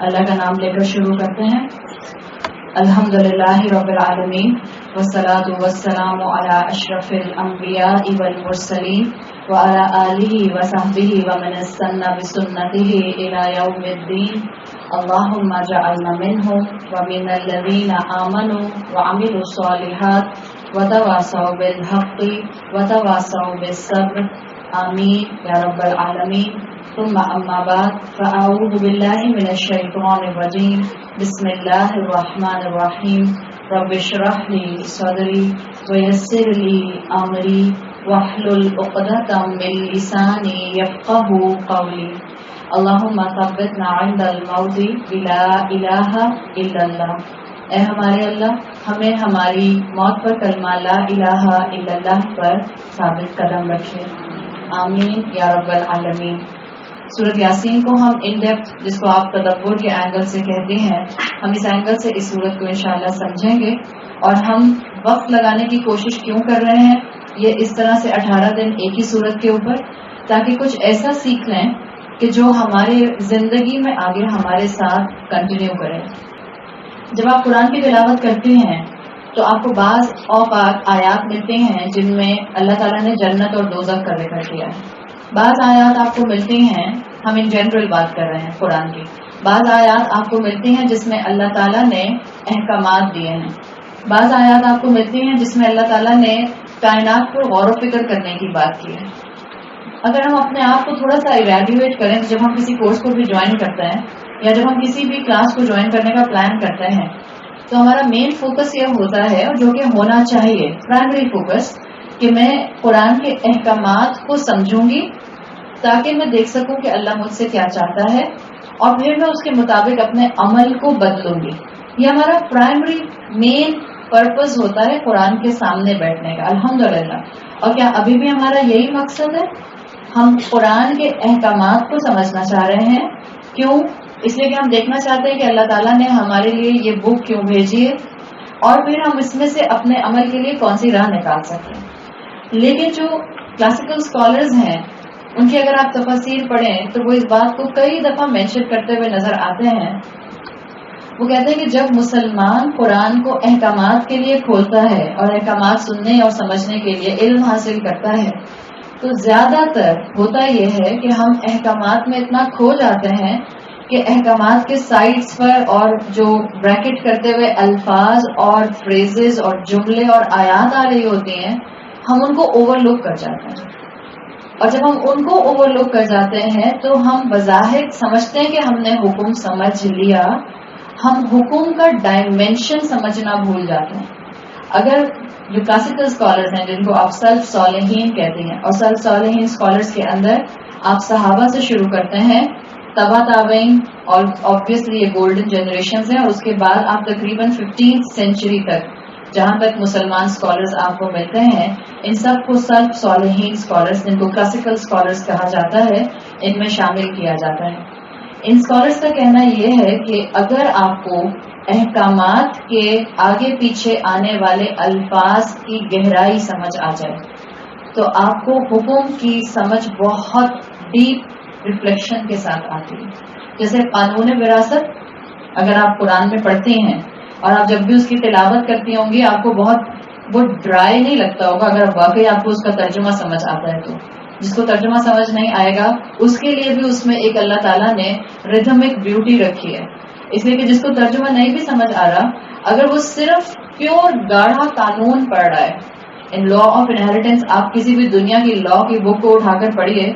اللہ کا نام لے کر شروع کرتے ہیں. الحمدللہ رب العالمین والصلاة والسلام علی اشرف الانبیاء والمرسلین وعلی آلہ وصحبہ ومن استنى بسنتہ الی یوم الدین. اللہم اجعلنا منہم ومن الذین آمنوا وعملوا الصالحات وتواصوا بالحق وتواصوا بالصبر. آمین یا رب العالمین. ثم اما بعد فاعوذ باللہ من الشیطان الرجیم. بسم اللہ الرحمن الرحیم. رب اشرح لی صدری ویسر لی امری واحلل عقدۃ من لسانی یفقهوا قولی. اللہم ثبتنا عند الموت بلا الہ الا اللہ. اے ہمارے اللہ، ہمیں ہماری موت پر کلمہ لا الہ الا اللہ پر ثابت قدم رکھے. آمین یا رب العالمین. سورۃ یاسین کو ہم ان ڈیپتھ، جس کو آپ تدبر کے اینگل سے کہتے ہیں، ہم اس اینگل سے اس سورت کو انشاءاللہ سمجھیں گے. اور ہم وقت لگانے کی کوشش کیوں کر رہے ہیں؟ یہ اس طرح سے 18 دن ایک ہی سورت کے اوپر، تاکہ کچھ ایسا سیکھ لیں کہ جو ہمارے زندگی میں آگے ہمارے ساتھ کنٹینیو کرے. جب آپ قرآن کی تلاوت کرتے ہیں تو آپ کو بعض اوقات آیات ملتے ہیں جن میں اللہ تعالیٰ نے جنت اور دوزخ کا ذکر کیا ہے. بعض آیات آپ کو ملتی ہیں، ہم ان جنرل بات کر رہے ہیں قرآن کی، بعض آیات آپ کو ملتی ہیں جس میں اللہ تعالیٰ نے احکامات دیے ہیں. بعض آیات آپ کو ملتی ہیں جس میں اللہ تعالیٰ نے کائنات پر غور و فکر کرنے کی بات کی ہے. اگر ہم اپنے آپ کو تھوڑا سا ایویلویٹ کریں، جب ہم کسی کورس کو بھی جوائن کرتے ہیں یا جب ہم کسی بھی کلاس کو جوائن کرنے کا پلان کرتے ہیں، تو ہمارا مین فوکس یہ ہوتا ہے، اور جو کہ ہونا چاہیے پرائمری فوکس، کہ میں قرآن کے احکامات کو سمجھوں گی تاکہ میں دیکھ سکوں کہ اللہ مجھ سے کیا چاہتا ہے، اور پھر میں اس کے مطابق اپنے عمل کو بدلوں گی. یہ ہمارا پرائمری مین پرپز ہوتا ہے قرآن کے سامنے بیٹھنے کا. الحمدللہ. اور کیا ابھی بھی ہمارا یہی مقصد ہے؟ ہم قرآن کے احکامات کو سمجھنا چاہ رہے ہیں. کیوں؟ اس لیے کہ ہم دیکھنا چاہتے ہیں کہ اللہ تعالیٰ نے ہمارے لیے یہ بک کیوں بھیجی ہے، اور پھر ہم اس میں سے اپنے عمل کے لیے کون سی راہ نکال سکتے ہیں. لیکن جو کلاسیکل اسکالرز ہیں، ان کی اگر آپ تفاسیر پڑھیں تو وہ اس بات کو کئی دفعہ مینشن کرتے ہوئے نظر آتے ہیں. وہ کہتے ہیں کہ جب مسلمان قرآن کو احکامات کے لیے کھولتا ہے اور احکامات سننے اور سمجھنے کے لیے علم حاصل کرتا ہے، تو زیادہ تر ہوتا یہ ہے کہ ہم احکامات میں اتنا کھو جاتے ہیں کہ احکامات کے سائٹس پر اور جو بریکٹ کرتے ہوئے الفاظ اور فریزز اور جملے اور آیات آ رہی ہوتی ہیں، ہم ان کو اوور لک کر جاتے ہیں. اور جب ہم ان کو اوور لک کر جاتے ہیں تو ہم بظاہر سمجھتے ہیں کہ ہم نے حکم سمجھ لیا، ہم حکم کا ڈائمینشن سمجھنا بھول جاتے ہیں. اگر جو کلاسیکل اسکالرز ہیں، جن کو آپ سلف صالحین کہتے ہیں، اور سلف صالحین اسکالرز کے اندر آپ صحابہ سے شروع کرتے ہیں، تبا تابعین، اور آبویسلی یہ گولڈن جنریشنز ہیں، اور اس کے بعد آپ تقریباً 15th سینچری تک جہاں تک مسلمان اسکالرز آپ کو ملتے ہیں، ان سب کو سلف صالحین اسکالرز، جن کو کلاسیکل اسکالرز کہا جاتا ہے، ان میں شامل کیا جاتا ہے. ان اسکالرز کا کہنا یہ ہے کہ اگر آپ کو احکامات کے آگے پیچھے آنے والے الفاظ کی گہرائی سمجھ آ جائے تو آپ کو حکم کی سمجھ بہت ڈیپ ریفلیکشن کے ساتھ آتی ہے. جیسے قانون وراثت اگر آپ قرآن میں پڑھتے ہیں اور آپ جب بھی اس کی تلاوت کرتی ہوں گی، آپ کو بہت وہ ڈرائی نہیں لگتا ہوگا اگر واقعی آپ کو اس کا ترجمہ سمجھ آتا ہے. تو جس کو ترجمہ سمجھ نہیں آئے گا، اس کے لیے بھی اس میں ایک اللہ تعالیٰ نے ریدھمک بیوٹی رکھی ہے. اس لیے کہ جس کو ترجمہ نہیں بھی سمجھ آ رہا، اگر وہ صرف پیور گاڑھا قانون پڑھ رہا ہے، ان لا آف انہیریٹنس، آپ کسی بھی دنیا کی لا کی بک کو اٹھا کر پڑھیے،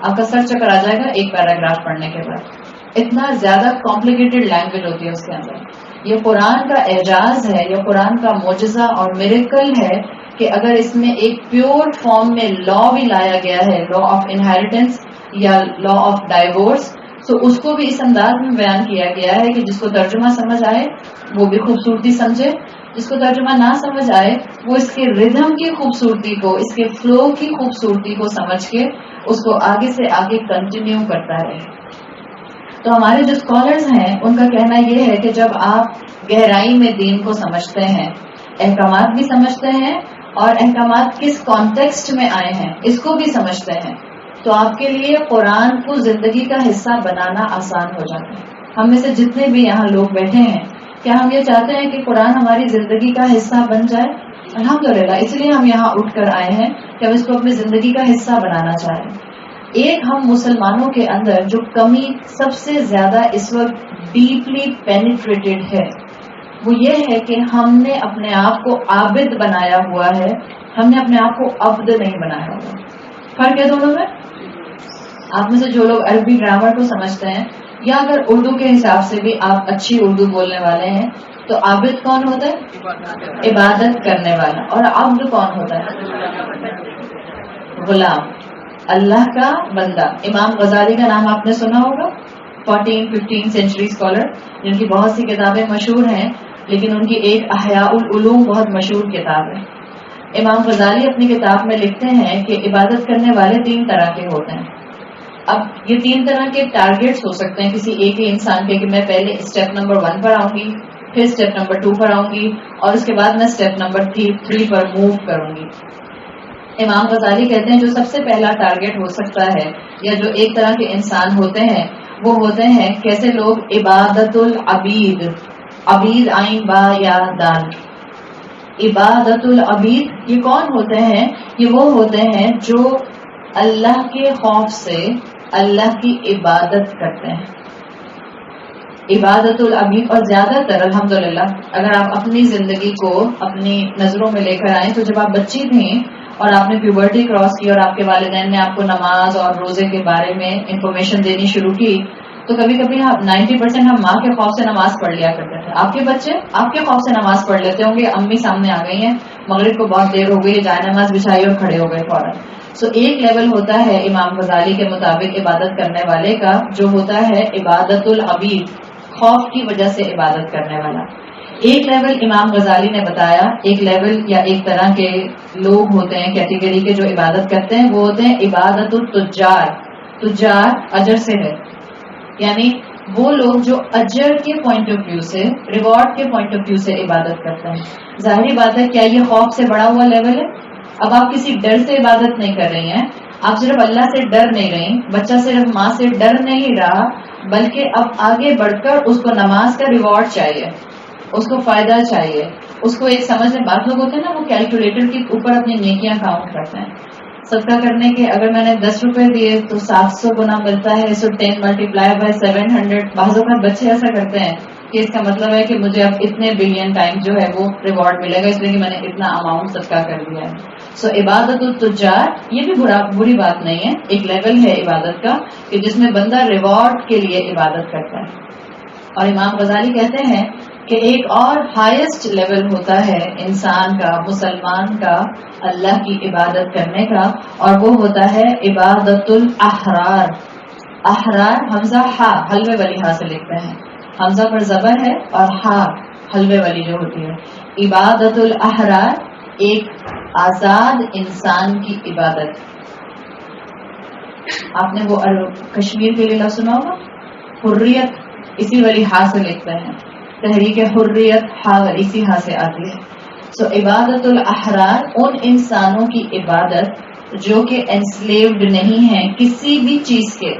آپ کا سر چکر آ جائے گا ایک پیراگراف پڑھنے کے بعد. اتنا زیادہ کمپلیکیٹڈ لینگویج ہوتی ہے اس کے اندر. یہ قرآن کا اعجاز ہے، یہ قرآن کا معجزہ اور میریکل ہے کہ اگر اس میں ایک پیور فارم میں لا بھی لایا گیا ہے، لا آف انہیریٹنس یا لا آف ڈائیورس، تو اس کو بھی اس انداز میں بیان کیا گیا ہے کہ جس کو ترجمہ سمجھ آئے وہ بھی خوبصورتی سمجھے، جس کو ترجمہ نہ سمجھ آئے وہ اس کے ردھم کی خوبصورتی کو، اس کے فلو کی خوبصورتی کو سمجھ کے اس کو آگے سے آگے کنٹینیو کرتا رہے. تو ہمارے جو اسکالرز ہیں ان کا کہنا یہ ہے کہ جب آپ گہرائی میں دین کو سمجھتے ہیں، احکامات بھی سمجھتے ہیں اور احکامات کس کانٹیکسٹ میں آئے ہیں اس کو بھی سمجھتے ہیں، تو آپ کے لیے قرآن کو زندگی کا حصہ بنانا آسان ہو جاتا ہے. ہم میں سے جتنے بھی یہاں لوگ بیٹھے ہیں، کیا ہم یہ چاہتے ہیں کہ قرآن ہماری زندگی کا حصہ بن جائے؟ الحمدللہ، اس لیے ہم یہاں اٹھ کر آئے ہیں کہ ہم اس کو اپنی زندگی کا حصہ بنانا چاہیں۔ ایک ہم مسلمانوں کے اندر جو کمی سب سے زیادہ اس وقت ڈیپلی پینیٹریٹڈ ہے، وہ یہ ہے کہ ہم نے اپنے آپ کو عابد بنایا ہوا ہے، ہم نے اپنے آپ کو عبد نہیں بنایا ہوا۔ فرق ہے دونوں میں؟ آپ میں سے جو لوگ عربی گرامر کو سمجھتے ہیں، یا اگر اردو کے حساب سے بھی آپ اچھی اردو بولنے والے ہیں، تو عابد کون ہوتا ہے؟ عبادت کرنے والا۔ اور عبد کون ہوتا ہے؟ غلام، اللہ کا بندہ۔ امام غزالی کا نام آپ نے سنا ہوگا، 14-15 سینچری اسکالر، جن کی بہت سی کتابیں مشہور ہیں، لیکن ان کی ایک احیاء العلوم بہت مشہور کتاب ہے۔ امام غزالی اپنی کتاب میں لکھتے ہیں کہ عبادت کرنے والے 3 طرح کے ہوتے ہیں۔ اب یہ 3 طرح کے ٹارگیٹس ہو سکتے ہیں کسی ایک ہی انسان کے، کہ میں پہلے اسٹیپ نمبر 1 پر آؤں گی، پھر اسٹیپ نمبر 2 پر آؤں گی، اور اس کے بعد میں اسٹیپ نمبر 3 پر موو کروں گی۔ امام غزالی کہتے ہیں جو سب سے پہلا ٹارگیٹ ہو سکتا ہے، یا جو ایک طرح کے انسان ہوتے ہیں، وہ ہوتے ہیں کیسے لوگ عبادت العبید، عبید عین با یا دال، عبادت العبید۔ یہ کون ہوتے ہیں؟ یہ وہ ہوتے ہیں جو اللہ کے خوف سے اللہ کی عبادت کرتے ہیں، عبادت العبید۔ اور زیادہ تر الحمدللہ اگر آپ اپنی زندگی کو اپنی نظروں میں لے کر آئیں، تو جب آپ بچی تھیں اور آپ نے پیوبرٹی کراس کی اور آپ کے والدین نے آپ کو نماز اور روزے کے بارے میں انفارمیشن دینی شروع کی، تو کبھی کبھی 90% ہم ماں کے خوف سے نماز پڑھ لیا کرتے تھے۔ آپ کے بچے آپ کے خوف سے نماز پڑھ لیتے ہوں گے، امی سامنے آ گئی ہیں، مغرب کو بہت دیر ہو گئی، جائے نماز بچھائی اور کھڑے ہو گئے فوراً۔ ایک لیول ہوتا ہے امام غزالی کے مطابق عبادت کرنے والے کا، جو ہوتا ہے عبادت العبید، خوف کی وجہ سے عبادت کرنے والا۔ ایک لیول امام غزالی نے بتایا، ایک لیول یا ایک طرح کے لوگ ہوتے ہیں کیٹیگری کے جو عبادت کرتے ہیں، وہ ہوتے ہیں عبادت التجار۔ تجار اجر سے ہے، یعنی وہ لوگ جو اجر کے پوائنٹ آف ویو سے، ریوارڈ کے پوائنٹ آف ویو سے عبادت کرتے ہیں۔ ظاہری بات ہے، کیا یہ خوف سے بڑا ہوا لیول ہے؟ اب آپ کسی ڈر سے عبادت نہیں کر رہی ہیں، آپ صرف اللہ سے ڈر نہیں رہی، بچہ صرف ماں سے ڈر نہیں رہا، بلکہ اب آگے بڑھ کر اس کو نماز کا ریوارڈ چاہیے، اس کو فائدہ چاہیے، اس کو ایک سمجھ میں بات لوگ ہوتے ہیں نا، وہ کیلکولیٹر کے اوپر اپنی نیکیاں کاؤنٹ کرتے ہیں۔ صدقہ کرنے کے اگر میں نے 10 روپے دیے تو 700 گنا ملتا ہے، سو 10 ملٹیپلائی بائی 700۔ بعض اوقات بچے ایسا کرتے ہیں کہ اس کا مطلب ہے کہ مجھے اب اتنے بلین ٹائم جو ہے وہ ریوارڈ ملے گا، اس لیے کہ میں نے اتنا اماؤنٹ صدقہ کر دیا ہے۔ عبادت التجار، یہ بھی بری بات نہیں ہے، ایک لیول ہے عبادت کا کہ جس میں بندہ ریوارڈ کے لیے عبادت کرتا ہے۔ اور امام غزالی کہتے ہیں کہ ایک اور ہائیسٹ لیول ہوتا ہے انسان کا، مسلمان کا، اللہ کی عبادت کرنے کا، اور وہ ہوتا ہے عبادت الاحرار۔ احرار حمزہ ہا، حلوے والی ہا سے لکھتے ہیں، حمزہ پر زبر ہے اور ہا حلوے والی جو ہوتی ہے۔ عبادت الاحرار، ایک آزاد انسان کی عبادت۔ آپ نے وہ کشمیر کے لیے لفظ سنا ہوگا، حریت، اسی والی ہا سے لکھتے ہیں، تحریک حریت ہا اسی ہا سے آتی ہے۔ عبادت الاحرار، ان انسانوں کی عبادت جو کہ انسلیوڈ نہیں ہیں کسی بھی چیز کے،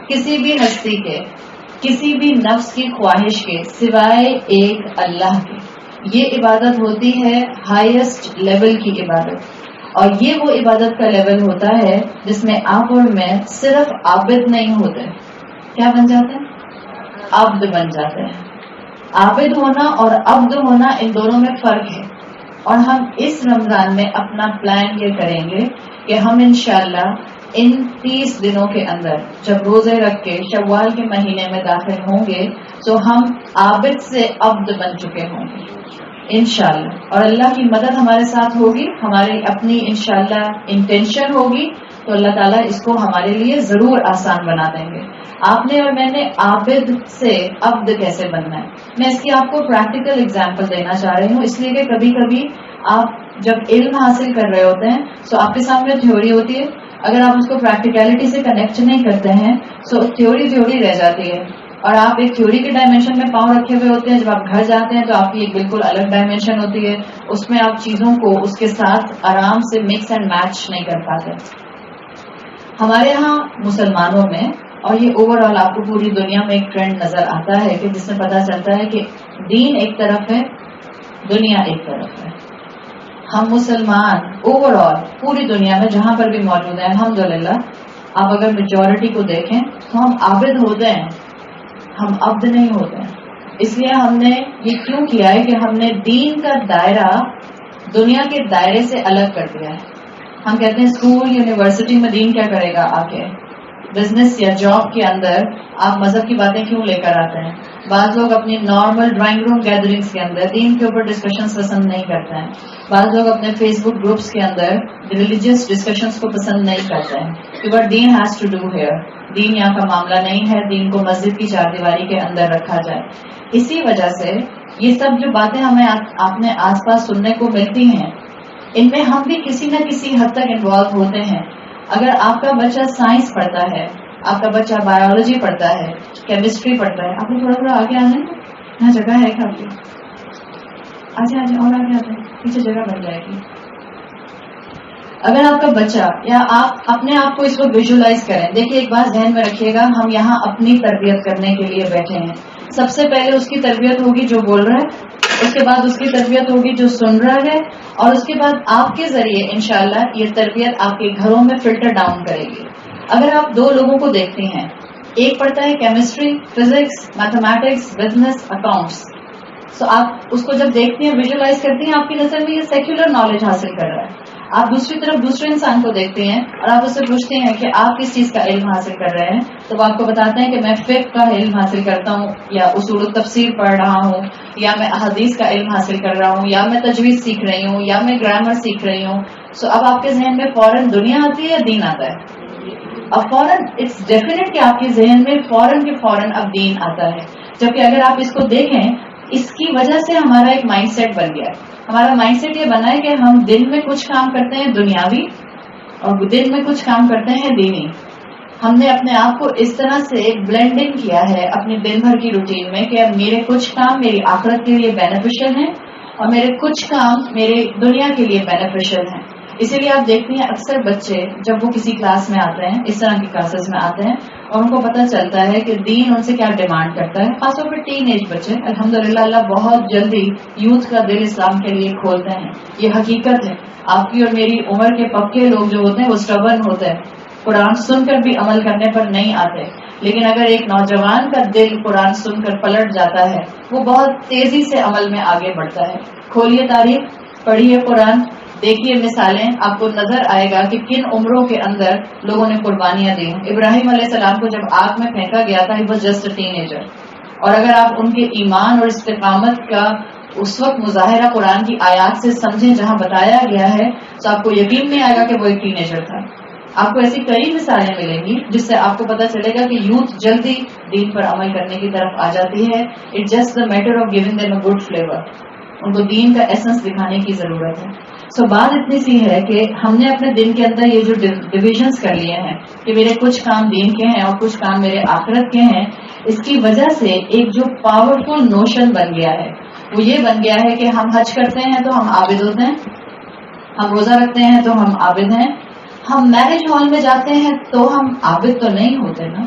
کسی بھی ہستی کے، کسی بھی نفس کی خواہش کے، سوائے ایک اللہ کے۔ یہ عبادت ہوتی ہے ہائیسٹ لیول کی عبادت، اور یہ وہ عبادت کا لیول ہوتا ہے جس میں آپ اور میں صرف عابد نہیں ہوتے، کیا بن جاتے ہیں؟ عبد بن جاتے ہیں۔ عابد ہونا اور عبد ہونا، ان دونوں میں فرق ہے۔ اور ہم اس رمضان میں اپنا پلان یہ کریں گے کہ ہم انشاءاللہ ان 30 دنوں کے اندر جب روزے رکھ کے شوال کے مہینے میں داخل ہوں گے تو ہم عابد سے عبد بن چکے ہوں گے انشاءاللہ، اور اللہ کی مدد ہمارے ساتھ ہوگی، ہماری اپنی انشاءاللہ انٹینشن ہوگی تو اللہ تعالیٰ اس کو ہمارے لیے ضرور آسان بنا دیں گے۔ آپ نے اور میں نے عابد سے عبد کیسے بننا ہے، میں اس کی آپ کو پریکٹیکل اگزامپل دینا چاہ رہی ہوں، اس لیے کہ کبھی کبھی آپ جب علم حاصل کر رہے ہوتے ہیں تو آپ کے سامنے تھیوری ہوتی ہے، اگر آپ اس کو پریکٹیکلٹی سے کنیکٹ نہیں کرتے ہیں تو تھیوری رہ جاتی ہے، اور آپ ایک تھیوری کے ڈائمینشن میں پاؤں رکھے ہوئے ہوتے ہیں، جب آپ گھر جاتے ہیں تو آپ کی ایک بالکل الگ ڈائمینشن ہوتی ہے، اس میں آپ چیزوں کو اس کے ساتھ آرام سے مکس اینڈ میچ نہیں کر پاتے۔ ہمارے ہاں مسلمانوں میں اور یہ اوور آل آپ کو پوری دنیا میں ایک ٹرینڈ نظر آتا ہے کہ جس میں پتہ چلتا ہے کہ دین ایک طرف ہے، دنیا ایک طرف ہے. ہم مسلمان اوور آل پوری دنیا میں جہاں پر بھی موجود ہیں الحمدللہ، آپ اگر میجورٹی کو دیکھیں تو ہم عابد ہوتے ہیں، ہم عبد نہیں ہوتے ہیں. اس لیے ہم نے یہ کیوں کیا ہے کہ ہم نے دین کا دائرہ دنیا کے دائرے سے الگ کر دیا ہے. ہم کہتے ہیں اسکول یونیورسٹی میں دین کیا کرے گا، آ کے بزنس یا جاب کے اندر آپ مذہب کی باتیں کیوں لے کر آتے ہیں. بعض لوگ اپنی نارمل ڈرائنگ روم گیدرنگس کے اندر دین کے اوپر ڈسکشنز پسند نہیں کرتے ہیں. بعض لوگ اپنے فیس بک گروپس کے اندر ریلیجیس ڈسکشنز کو پسند نہیں کرتے ہیں کہ but then has to do here, then یہاں کا معاملہ نہیں ہے، دین کو مسجد کی چار دیواری کے اندر رکھا جائے. اسی وجہ سے یہ سب جو باتیں ہمیں اپنے آس پاس سننے کو ملتی ہیں، ان میں ہم بھی کسی نہ کسی حد تک انوالو ہوتے ہیں. اگر آپ کا بچہ سائنس پڑھتا ہے، آپ کا بچہ بایولوجی پڑھتا ہے، کیمسٹری پڑھتا ہے، آپ کو تھوڑا تھوڑا آگے آنا ہے، یہاں جگہ ہے کافی، آجے آجے اور آگے آتے ہیں، پیچھے جگہ بن جائے گی. اگر آپ کا بچہ یا آپ اپنے آپ کو اس وقت ویژولائز کریں، دیکھیے ایک بات ذہن میں رکھیے گا، ہم یہاں اپنی تربیت کرنے کے لیے بیٹھے ہیں. سب سے پہلے اس کی تربیت ہوگی جو بول رہا ہے، اس کے بعد اس کی تربیت ہوگی جو سن رہا ہے، اور اس کے بعد آپ کے ذریعے انشاءاللہ یہ تربیت آپ کے گھروں میں فلٹر ڈاؤن کرے گی. اگر آپ دو لوگوں کو دیکھتے ہیں، ایک پڑھتا ہے chemistry, physics, mathematics, business, accounts, so آپ اس کو جب دیکھتے ہیں، ویژولائز کرتے ہیں، آپ کی نظر میں یہ سیکولر نالج حاصل کر رہا ہے. آپ دوسری طرف دوسرے انسان کو دیکھتے ہیں اور آپ اس سے پوچھتے ہیں کہ آپ کس چیز کا علم حاصل کر رہے ہیں، تو وہ آپ کو بتاتے ہیں کہ میں فقہ کا علم حاصل کرتا ہوں، یا اصول التفسیر پڑھ رہا ہوں، یا میں احادیث کا علم حاصل کر رہا ہوں، یا میں تجوید سیکھ رہی ہوں، یا میں گرامر سیکھ رہی ہوں. سو اب آپ کے ذہن میں فوراً دنیا آتی ہے یا دین آتا ہے؟ اب فوراً اٹس ڈیفینیٹ کہ آپ کے ذہن میں فوراً کے فوراً اب دین آتا ہے. جبکہ اگر آپ اس کو دیکھیں، اس کی وجہ سے ہمارا ایک مائنڈ سیٹ بن گیا ہے. ہمارا مائنڈ سیٹ یہ بنا ہے کہ ہم دن میں کچھ کام کرتے ہیں دنیاوی اور دن میں کچھ کام کرتے ہیں دینی. ہم نے اپنے آپ کو اس طرح سے بلینڈنگ کیا ہے اپنی دن بھر کی روٹین میں کہ اب میرے کچھ کام میری آخرت کے لیے بینیفیشل ہیں اور میرے کچھ کام میرے دنیا کے لیے بینیفیشل ہیں. اسی لیے آپ دیکھتے ہیں اکثر بچے جب وہ کسی کلاس میں آتے ہیں، اس طرح کی کلاسز میں آتے ہیں، اور ان کو پتہ چلتا ہے کہ دین ان سے کیا ڈیمانڈ کرتا ہے. خاص طور پہ ٹین ایج بچے، الحمدللہ اللہ بہت جلدی یوتھ کا دل اسلام کے لیے کھولتے ہیں. یہ حقیقت ہے. آپ کی اور میری عمر کے پکے لوگ جو ہوتے ہیں وہ اسٹبرن ہوتے ہیں، قرآن سن کر بھی عمل کرنے پر نہیں آتے. لیکن اگر ایک نوجوان کا دل قرآن سن کر پلٹ جاتا ہے، وہ بہت تیزی سے عمل میں آگے بڑھتا ہے. کھولیے تاریخ، پڑھیے قرآن، دیکھیے مثالیں، آپ کو نظر آئے گا کہ کن عمروں کے اندر لوگوں نے قربانیاں دی. ابراہیم علیہ السلام کو جب آگ میں پھینکا گیا تھا، he was just a ten ager. اور اگر آپ ان کے ایمان اور استقامت کا اس وقت مظاہرہ قرآن کی آیات سے سمجھیں جہاں بتایا گیا ہے، تو آپ کو یقین نہیں آئے گا کہ وہ ایک ٹین ایجر تھا. آپ کو ایسی کئی مثالیں ملیں گی جس سے آپ کو پتہ چلے گا کہ یوتھ جلدی دین پر عمل کرنے کی طرف آ جاتی ہے. It just the matter of giving them a good flavour. ان کو دین کا ایسنس دکھانے کی ضرورت ہے. سو بات اتنی سی ہے کہ ہم نے اپنے دن کے اندر یہ جو ڈویژنز کر لیے ہیں کہ میرے کچھ کام دین کے ہیں اور کچھ کام میرے آخرت کے ہیں، اس کی وجہ سے ایک جو پاورفل نوشن بن گیا ہے وہ یہ بن گیا ہے کہ ہم حج کرتے ہیں تو ہم عابد ہوتے ہیں، ہم روزہ رکھتے ہیں تو ہم عابد ہیں، ہم میرج ہال میں جاتے ہیں تو ہم عابد تو نہیں ہوتے نا.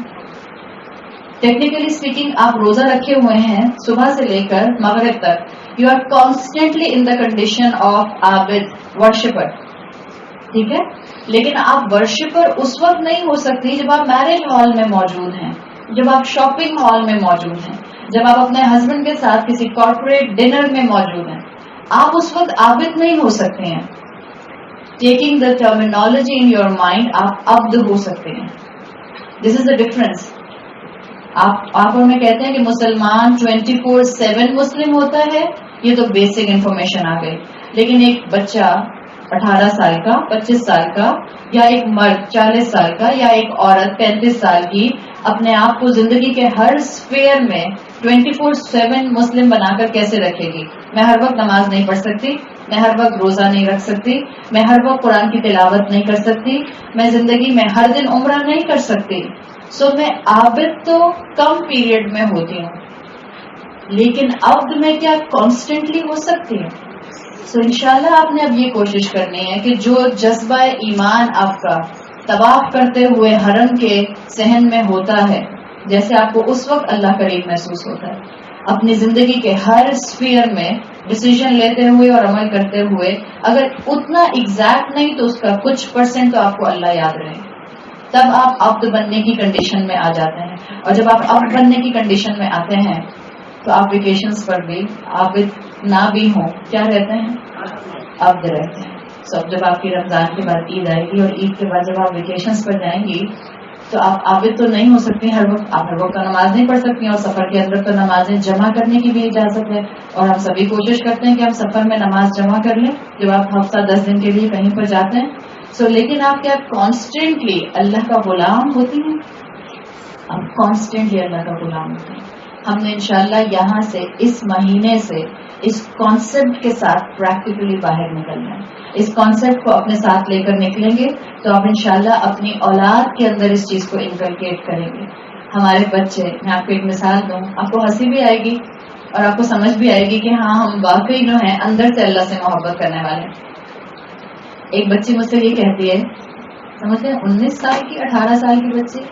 ٹیکنیکلی اسپیکنگ آپ روزہ رکھے ہوئے ہیں صبح سے لے کر مغرب تک، you are constantly in the condition of عابد ورشپر. ٹھیک ہے، لیکن آپ ورشپر اس وقت نہیں ہو سکتی جب آپ میرج ہال میں موجود ہیں، جب آپ شاپنگ ہال میں موجود ہیں، جب آپ اپنے ہسبینڈ کے ساتھ کسی کارپوریٹ ڈنر میں موجود ہیں. آپ اس وقت عابد نہیں ہو سکتے ہیں. Taking the terminology in your mind, آپ عبد ہو سکتے ہیں. دس از دا ڈفرنس. آپ اور میں کہتے ہیں کہ مسلمان 24/7 مسلم ہوتا ہے، یہ تو بیسک انفارمیشن آ گئی. لیکن ایک بچہ 18 سال کا، 25 سال کا، یا ایک مرد 40 سال کا، یا ایک عورت 35 سال کی اپنے آپ کو زندگی کے ہر سفیر میں 24/7 مسلم بنا کر کیسے رکھے گی؟ میں ہر وقت نماز نہیں پڑھ سکتی، میں ہر وقت روزہ نہیں رکھ سکتی، میں ہر وقت قرآن کی تلاوت نہیں کر سکتی، میں زندگی میں ہر دن عمرہ نہیں کر سکتی. سو میں عابد تو کم پیریڈ میں ہوتی ہوں، لیکن عبد میں کیا کانسٹنٹلی ہو سکتی ہے؟ سو انشاءاللہ آپ نے اب یہ کوشش کرنی ہے کہ جو جذبہ ایمان آپ کا طواف کرتے ہوئے حرم کے صحن میں ہوتا ہے، جیسے آپ کو اس وقت اللہ قریب محسوس ہوتا ہے. اپنی زندگی کے ہر اسفیئر میں ڈیسیژن لیتے ہوئے اور عمل کرتے ہوئے اگر اتنا ایگزیکٹ نہیں تو اس کا کچھ % تو آپ کو اللہ یاد رہے، تب آپ عبد بننے کی کنڈیشن میں آ جاتے ہیں. اور جب آپ عبد بننے کی کنڈیشن میں آتے ہیں تو آپ ویکیشنز پر بھی عابد نہ بھی ہوں کیا رہتے ہیں؟ عبد رہتے ہیں. اب جب آپ کی رمضان کے بعد عید آئے گی اور عید کے بعد جب آپ ویکیشنز پر جائیں گی تو آپ عابد تو نہیں ہو سکتی ہر وقت، آپ ہر وقت تو نماز نہیں پڑھ سکتی، اور سفر کے اندر تو نمازیں جمع کرنے کی بھی اجازت ہے، اور ہم سبھی کوشش کرتے ہیں کہ ہم سفر میں نماز جمع کر لیں جب آپ ہفتہ 10 دن کے لیے کہیں پر جاتے ہیں. لیکن آپ کیا کانسٹینٹلی اللہ کا غلام ہوتی ہیں؟ آپ کانسٹینٹلی اللہ کا غلام ہوتے ہیں. ہم نے انشاءاللہ یہاں سے اس مہینے سے اس کانسیپٹ کے ساتھ پریکٹیکلی باہر نکلنا ہے. اس کانسیپٹ کو اپنے ساتھ لے کر نکلیں گے تو آپ انشاءاللہ اپنی اولاد کے اندر اس چیز کو انکلکیٹ کریں گے. ہمارے بچے، میں آپ کو ایک مثال دوں، آپ کو ہنسی بھی آئے گی اور آپ کو سمجھ بھی آئے گی کہ ہاں ہم واقعی جو ہیں اندر سے اللہ سے محبت کرنے والے. ایک بچی مجھ سے یہ کہتی ہے، سمجھتے ہیں 19 سال کی 18 سال کی بچی،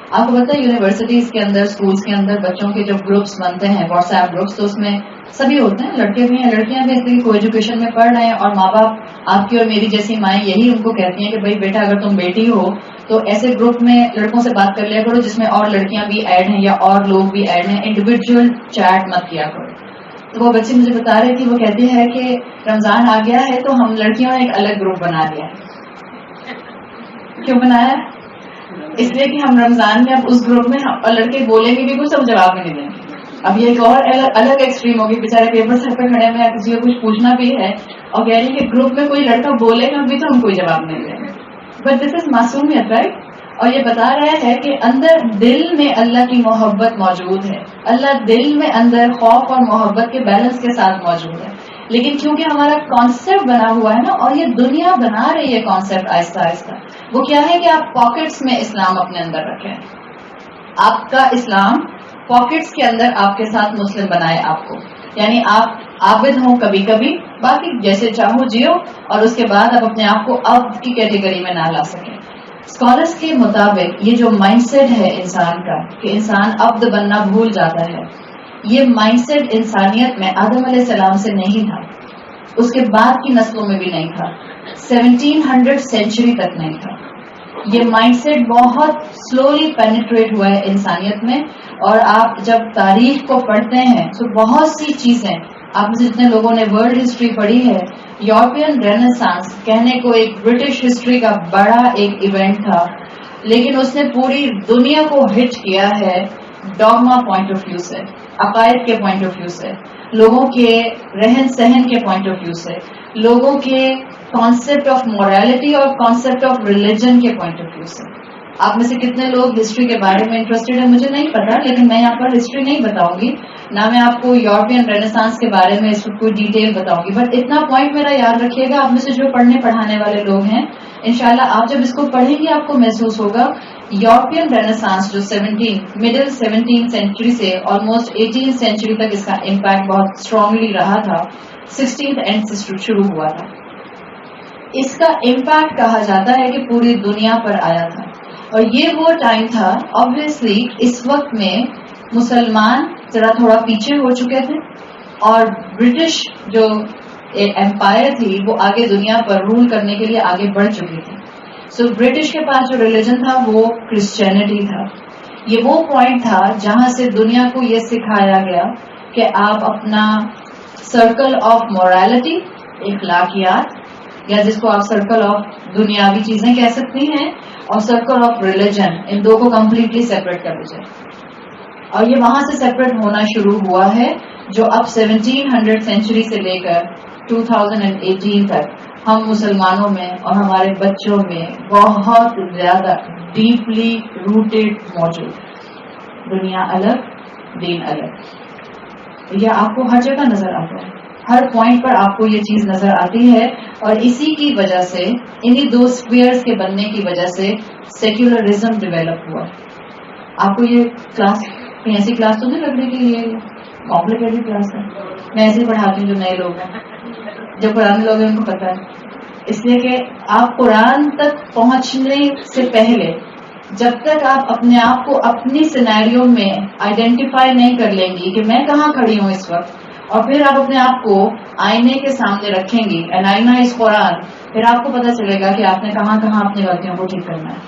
آپ کو پتا ہے یونیورسٹیز کے اندر اسکولس کے اندر بچوں کے جو گروپس بنتے ہیں واٹس ایپ گروپس، تو اس میں سبھی ہوتے ہیں، لڑکے بھی ہیں لڑکیاں بھی، اس لیے کو ایجوکیشن میں پڑھ رہے ہیں، اور ماں باپ آپ کی اور میری جیسی مائیں یہی ان کو کہتی ہیں کہ بھائی بیٹا اگر تم بیٹی ہو تو ایسے گروپ میں لڑکوں سے بات کر لیا کرو جس میں اور لڑکیاں بھی ایڈ ہیں یا اور لوگ بھی ایڈ ہیں، انڈیویجول چیٹ مت کیا کرو. تو وہ بچی مجھے بتا رہی تھی، وہ کہتی ہے کہ رمضان آ گیا ہے تو ہم لڑکیوں نے ایک الگ گروپ بنا لیا. کیوں بنایا؟ اس لیے کہ ہم رمضان میں اب اس گروپ میں اور لڑکے بولیں گے بھی کچھ، سب جواب بھی نہیں دیں گے. اب یہ ایک اور الگ ایکسٹریم ہوگی، بیچارے پیپر سر پہ کھڑے میں کسی کو کچھ پوچھنا بھی ہے اور کہہ رہی کہ گروپ میں کوئی لڑکا بولے گا بھی تو ہم کوئی جواب نہیں دیں گے. بٹ دس از معصومیت، رائٹ؟ اور یہ بتا رہا ہے کہ اندر دل میں اللہ کی محبت موجود ہے، اللہ دل میں اندر خوف اور محبت کے بیلنس کے ساتھ موجود ہے. لیکن کیونکہ ہمارا کانسیپٹ بنا ہوا ہے نا، اور یہ دنیا بنا رہی ہے کانسیپٹ آہستہ آہستہ، وہ کیا ہے کہ آپ پاکٹس میں اسلام اپنے اندر رکھیں. آپ کا اسلام پاکٹس کے اندر آپ کے ساتھ مسلم بنائے آپ کو، یعنی آپ عابد ہوں کبھی کبھی، باقی جیسے چاہو جیو، اور اس کے بعد آپ اپنے آپ کو عبد کی کیٹیگری میں نہ لا سکیں. اسکالرس کے مطابق یہ جو مائنڈ سیٹ ہے انسان کا کہ انسان عبد بننا بھول جاتا ہے، یہ مائنڈ سیٹ انسانیت میں آدم علیہ السلام سے نہیں تھا، اس کے بعد کی نسلوں میں بھی نہیں تھا، 1700 سینچری تک نہیں تھا. یہ مائنڈ سیٹ بہت سلولی پینیٹریٹ ہوا ہے انسانیت میں. اور آپ جب تاریخ کو پڑھتے ہیں تو بہت سی چیزیں، آپ میں جتنے لوگوں نے ورلڈ ہسٹری پڑھی ہے، یورپین رینیسانس کہنے کو ایک برٹش ہسٹری کا بڑا ایک ایونٹ تھا، لیکن اس نے پوری دنیا کو ہٹ کیا ہے ڈوگما پوائنٹ آف ویو سے، عقائد کے پوائنٹ آف ویو سے، لوگوں کے رہن سہن کے پوائنٹ آف ویو سے، لوگوں کے کانسیپٹ آف مورالٹی اور کانسیپٹ آف ریلیجن کے پوائنٹ آف ویو سے. آپ میں سے کتنے لوگ ہسٹری کے بارے میں انٹرسٹڈ ہیں مجھے نہیں پتا، لیکن میں یہاں پر ہسٹری نہیں بتاؤں گی، نہ میں آپ کو یورپین رینیسانس کے بارے میں اس کو کوئی ڈیٹیل بتاؤں گی. بٹ اتنا پوائنٹ میرا یاد رکھیے گا، آپ میں سے جو پڑھنے پڑھانے والے لوگ ہیں، انشاءاللہ آپ جب اس کو پڑھیں گے آپ کو محسوس ہوگا یورپین رینیسانس جو مڈل 17 سینچری سے آلموسٹ 18 سینچری تک اس کا امپیکٹ بہت اسٹرانگلی رہا تھا، 16th اینڈ سے شروع ہوا تھا. اس کا امپیکٹ کہا جاتا ہے کہ پوری دنیا پر آیا تھا. اور یہ وہ ٹائم تھا، obviously اس وقت میں مسلمان ذرا تھوڑا پیچھے ہو چکے تھے اور برٹش جو امپائر تھی وہ آگے دنیا پر رول کرنے کے لیے آگے بڑھ چکی تھی. سو برٹش کے پاس جو ریلیجن تھا وہ کرسچینٹی تھا. یہ وہ پوائنٹ تھا جہاں سے دنیا کو یہ سکھایا گیا کہ آپ اپنا سرکل آف مورالٹی، اخلاقیات، یا جس کو آپ سرکل آف دنیاوی چیزیں کہہ سکتی ہیں، اور سرکل آف ریلیجن، ان دو کو کمپلیٹلی سیپریٹ کر دیجیے. اور یہ وہاں سے سیپریٹ ہونا شروع ہوا ہے جو اب 1700 سینچری سے لے کر 2018 تک ہم مسلمانوں میں اور ہمارے بچوں میں بہت زیادہ ڈیپلی روٹیڈ موجود ہے. دنیا الگ، دین الگ، یہ آپ کو ہر جگہ نظر آتا ہے، ہر پوائنٹ پر آپ کو یہ چیز نظر آتی ہے. اور اسی کی وجہ سے، انہی دو اسپیئرس کے بننے کی وجہ سے سیکولرزم ڈیولپ ہوا. آپ کو یہ کلاس ایسی کلاس تو نہیں لگ رہی کہ یہ کمپلیکیٹڈ کلاس ہے؟ میں ایسے ہی پڑھاتی ہوں جو نئے لوگ ہیں، جو پرانے لوگ ہیں ان کو پتا ہے. اس لیے کہ آپ قرآن تک پہنچنے سے پہلے جب تک آپ اپنے آپ کو اپنی سینیریو میں آئیڈینٹیفائی نہیں کر لیں گی کہ میں کہاں کھڑی ہوں اس وقت، اور پھر آپ اپنے آپ کو آئینے کے سامنے رکھیں گی، اینڈ آئینہ از قرآن، پھر آپ کو پتہ چلے گا کہ آپ نے کہاں کہاں اپنی غلطیوں کو ٹھیک کرنا ہے.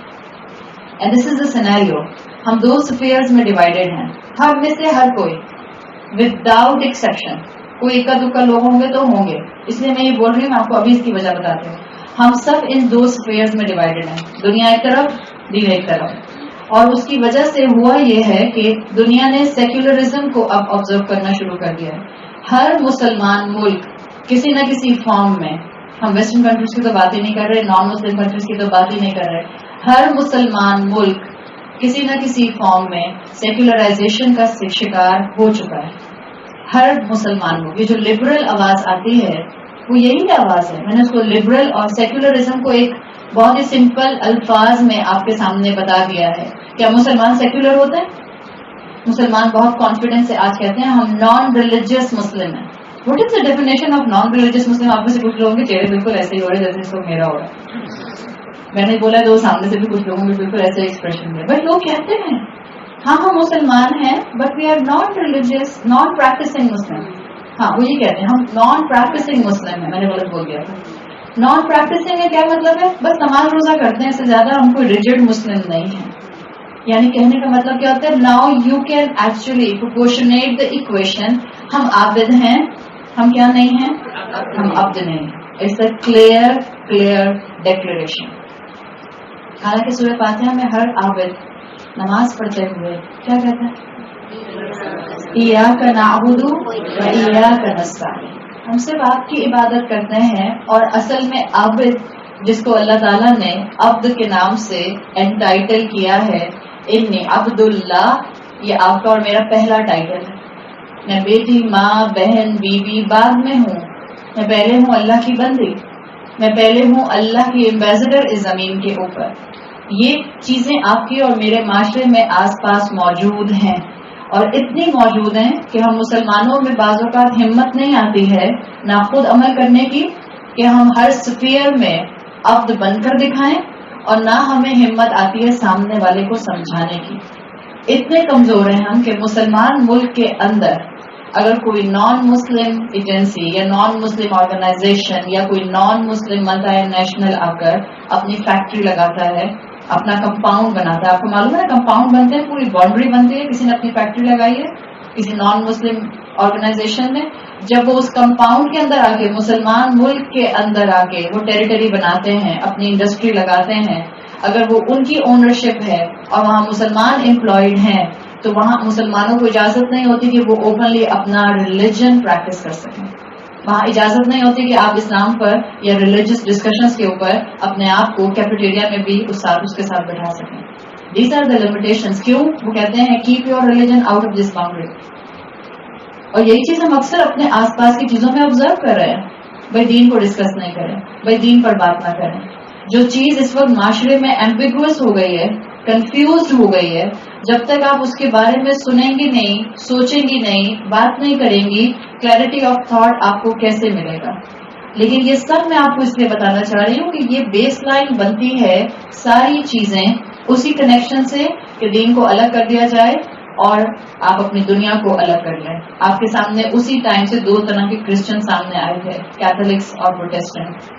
And this is the scenario. ہم 2 سفیئرز میں ڈیوائیڈیڈ ہیں، ہم میں سے ہر کوئی وداؤٹ ایکسیپشن. کوئی اکا دکا لوگ ہوں گے تو ہوں گے، اس لیے میں یہ بول رہی ہوں، میں آپ کو ابھی اس کی وجہ بتاتی ہوں. ہم سب ان 2 سفیئرز میں ڈیوائیڈیڈ ہیں، دنیا ایک طرف، دین ایک طرف. اور اس کی وجہ سے ہوا یہ ہے کہ دنیا نے سیکولرزم کو اب آبزرو کرنا شروع کر دیا ہے. ہر مسلمان ملک کسی نہ کسی فارم میں، ہم ویسٹرن کنٹریز کی تو بات ہی نہیں کر رہے، نان مسلم کنٹریز کی تو بات ہی نہیں کر رہے، ہر مسلمان ملک کسی نہ کسی فارم میں سیکولرائزیشن کا شکار ہو چکا ہے. ہر مسلمان ملک. یہ جو لبرل آواز آتی ہے وہ یہی آواز ہے. میں نے اس کو لبرل اور سیکولرزم کو ایک بہت ہی سمپل الفاظ میں آپ کے سامنے بتا دیا ہے. کیا مسلمان سیکولر ہوتے ہیں؟ مسلمان بہت کانفیڈنس سے آج کہتے ہیں ہم نان ریلیجیس مسلم ہیں. What is the definition of non religious مسلم؟ آپ میں سے کچھ لوگوں کے چہرے بالکل ایسے ہی ہو رہے جیسے اس کو میرا ہو رہا ہے. میں نے بولا تو سامنے سے بھی کچھ لوگوں کے بالکل ایسے ایکسپریشن ہے. بٹ لوگ کہتے ہیں ہاں ہم مسلمان ہیں but we are non religious non practising مسلم. ہاں وہ یہ کہتے ہیں ہم نان پریکٹسنگ مسلم ہیں. میں نے غلط بول دیا تھا. نان پریکٹسنگ کا کیا مطلب ہے؟ بس نماز روزہ کرتے ہیں، اس سے زیادہ ہم کوئی ریجڈ مسلم نہیں ہیں. یعنی کہنے کا مطلب کیا ہوتا ہے؟ Now you can actually proportionate the equation. ہم عابد ہیں، ہم کیا نہیں ہیں؟ ہم عبد نہیں ہیں. It's a clear declaration. حالانکہ سورہ فاتحہ میں ہر عابد نماز پڑھتے ہوئے کیا کہتا ہے؟ ایاک نعبد و ایاک نستعین. ہم صرف آپ کی عبادت کرتے ہیں. اور اصل میں عابد جس کو اللہ تعالیٰ نے عبد کے نام سے انٹائٹل کیا ہے، انی عبد اللہ، یہ آپ کا اور میرا پہلا ٹائٹل ہے. میں بیٹی، ماں، بہن، بیوی بعد میں ہوں. میں پہلے ہوں اللہ کی بندی، میں پہلے ہوں اللہ کی ایمبیسڈر اس زمین کے اوپر. یہ چیزیں آپ کی اور میرے معاشرے میں آس پاس موجود ہیں، اور اتنی موجود ہیں کہ ہم مسلمانوں میں بعض اوقات ہمت نہیں آتی ہے نہ خود عمل کرنے کی کہ ہم ہر سفیر میں عبد بن کر دکھائیں، اور نہ ہمیں ہمت آتی ہے سامنے والے کو سمجھانے کی. اتنے کمزور ہیں ہم کہ مسلمان ملک کے اندر اگر کوئی نان مسلم ایجنسی یا نان مسلم آرگنائزیشن یا کوئی نان مسلم ملٹی نیشنل آ کر اپنی فیکٹری لگاتا ہے، اپنا کمپاؤنڈ بناتا ہے. آپ کو معلوم ہے نا کمپاؤنڈ بنتے ہیں، پوری باؤنڈری بنتی ہے. کسی نے اپنی فیکٹری لگائی ہے کسی نان مسلم آرگنائزیشن نے، جب وہ اس کمپاؤنڈ کے اندر آ کے مسلمان ملک کے اندر آ کے وہ ٹیریٹری بناتے ہیں، اپنی انڈسٹری لگاتے ہیں، اگر وہ ان کی اونرشپ ہے اور وہاں مسلمان امپلائڈ ہیں تو وہاں مسلمانوں کو اجازت نہیں ہوتی کہ وہ اوپنلی اپنا ریلیجن پریکٹس کر سکیں. وہاں اجازت نہیں ہوتی کہ آپ اسلام پر یا ریلیجس ڈسکشنز کے اوپر اپنے آپ کو کیفیٹیریا میں بھی اس کے ساتھ بٹھا سکیں. These are the limitations. کیوں؟ وہ کہتے ہیں keep your religion out of this boundary. اور یہی چیز ہم اکثر اپنے آس پاس کی چیزوں میں آبزرو کر رہے ہیں. بھائی دین کو ڈسکس نہیں کریں، بھائی دین پر بات نہ کریں. جو چیز اس وقت معاشرے میں ایمبیگوس ہو گئی ہے، کنفیوزڈ ہو گئی ہے، جب تک آپ اس کے بارے میں سنیں گی نہیں، سوچیں گی نہیں، بات نہیں کریں گی، کلیئرٹی آف تھاٹ آپ کو کیسے ملے گا؟ لیکن یہ سب میں آپ کو اس لیے بتانا چاہ رہی ہوں کہ یہ بیس لائن بنتی ہے ساری چیزیں اسی کنیکشن سے کہ دین کو الگ کر دیا جائے اور آپ اپنی دنیا کو الگ کر لیں. آپ کے سامنے اسی ٹائم سے 2 طرح کے کرسچن سامنے آئے تھے، کیتھولکس اور پروٹیسٹنٹ.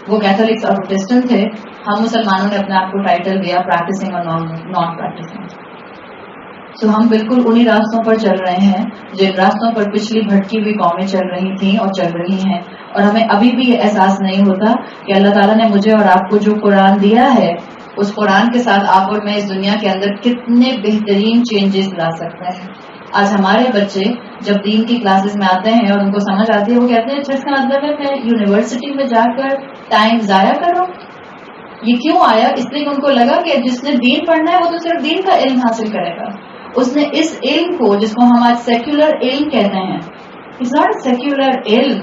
وہ کیتھولکس اور پروٹیسٹنٹ تھے. ہم مسلمانوں نے اپنے آپ کو ٹائٹل دیا پریکٹسنگ اور نان پریکٹسنگ. تو ہم بالکل انہی راستوں پر چل رہے ہیں جن راستوں پر پچھلی بھٹکی ہوئی قومیں چل رہی تھیں اور چل رہی ہیں. اور ہمیں ابھی بھی یہ احساس نہیں ہوتا کہ اللہ تعالیٰ نے مجھے اور آپ کو جو قرآن دیا ہے اس قرآن کے ساتھ آپ اور میں اس دنیا کے اندر کتنے بہترین چینجز لا سکتے ہیں. آج ہمارے بچے جب دین کی کلاسز میں آتے ہیں اور ان کو سمجھ آتی ہے، وہ کہتے ہیں اچھا اس کا مطلب ہے میں یونیورسٹی میں جا کر ٹائم ضائع کروں. یہ کیوں آیا؟ اس لیے کہ ان کو لگا کہ جس نے دین پڑھنا ہے وہ تو صرف دین کا علم حاصل کرے گا. اس نے اس علم کو جس کو ہم آج سیکولر علم کہتے ہیں، اٹس ناٹ سیکولر علم.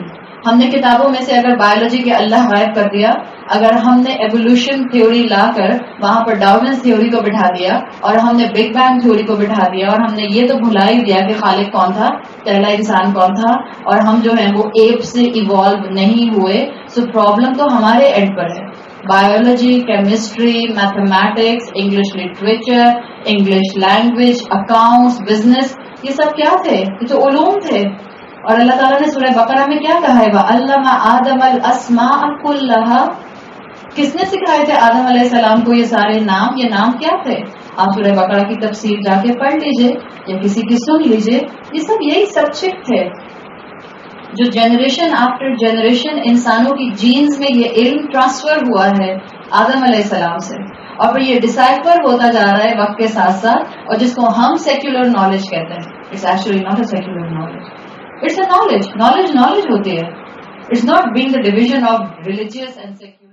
ہم نے کتابوں میں سے اگر بایولوجی کے اللہ غائب کر دیا، اگر ہم نے ایوولوشن تھیوری لا کر وہاں پر ڈارون تھیوری کو بٹھا دیا اور ہم نے بگ بینگ تھیوری کو بٹھا دیا اور ہم نے یہ تو بھلا ہی دیا کہ خالق کون تھا، پہلا انسان کون تھا، اور ہم جو ہیں وہ ایپ سے ایوالو نہیں ہوئے، سو پرابلم تو ہمارے اینڈ پر ہے. Biology, chemistry, mathematics, English literature, English language, accounts, business, یہ سب کیا تھے؟ یہ تو علوم تھے. اور اللہ تعالیٰ نے سورہ بقرہ میں کیا کہا ہے؟ وَعَلَّمَ آدَمَ الْأَسْمَاءَ كُلَّهَا. کس نے سکھائے تھے آدم علیہ السلام کو یہ سارے نام؟ یہ نام کیا تھے؟ آپ سورہ بقرہ کی تفسیر جا کے پڑھ لیجئے یا کسی کی سن لیجئے، یہ سب یہی سبجیکٹ تھے جو جنریشن آفٹر جنریشن انسانوں کی جینز میں یہ علم ٹرانسفر ہوا ہے آدم علیہ السلام سے، اور پھر یہ ڈسائپر ہوتا جا رہا ہے وقت کے ساتھ ساتھ، اور جس کو ہم سیکولر نالج کہتے ہیں. It's actually not a secular knowledge, it's a knowledge. Knowledge ہوتی ہے. It's not being the division of religious and secular.